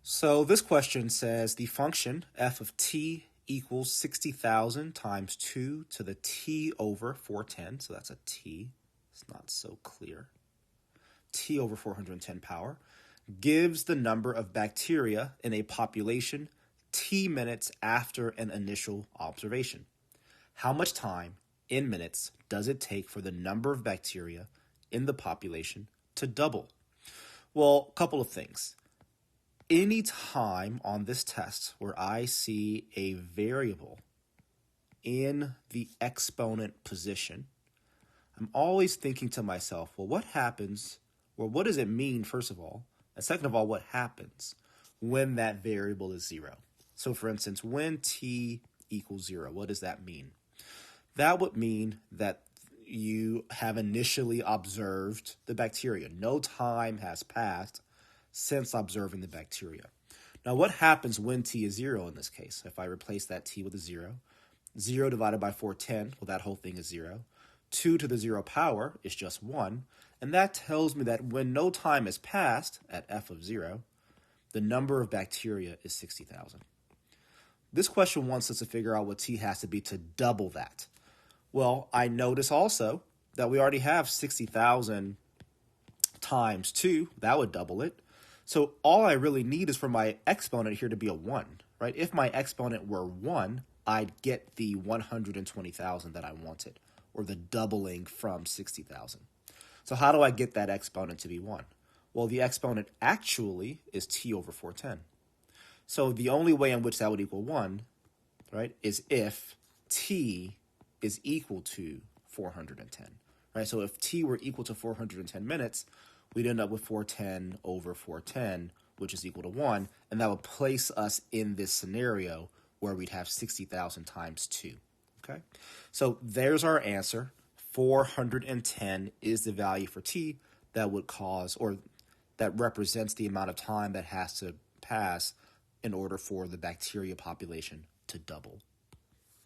So this question says the function f of t equals 60,000 times 2 to the t over 410. So that's a t. It's not so clear. T over 410 power gives the number of bacteria in a population t minutes after an initial observation. How much time in minutes does it take for the number of bacteria in the population to double? Well, a couple of things. Any time on this test where I see a variable in the exponent position, I'm always thinking to myself, well, what happens, or what does it mean, first of all? And second of all, what happens when that variable is 0? So for instance, when t equals 0, what does that mean? That would mean that you have initially observed the bacteria. No time has passed since observing the bacteria. Now, what happens when t is 0 in this case? If I replace that t with a 0, 0 divided by 410, well, that whole thing is 0. 2 to the 0 power is just 1, and that tells me that when no time has passed at f of 0, the number of bacteria is 60,000. This question wants us to figure out what t has to be to double that. Well, I notice also that we already have 60,000 times 2. That would double it. So all I really need is for my exponent here to be a 1, right? If my exponent were 1, I'd get the 120,000 that I wanted, or the doubling from 60,000. So how do I get that exponent to be 1? Well, the exponent actually is t over 410. So the only way in which that would equal 1, right, is if t is equal to 410, right? So if t were equal to 410 minutes, we'd end up with 410 over 410, which is equal to 1, and that would place us in this scenario where we'd have 60,000 times 2, okay? So there's our answer. 410 is the value for t that would cause, or that represents the amount of time that has to pass in order for the bacteria population to double.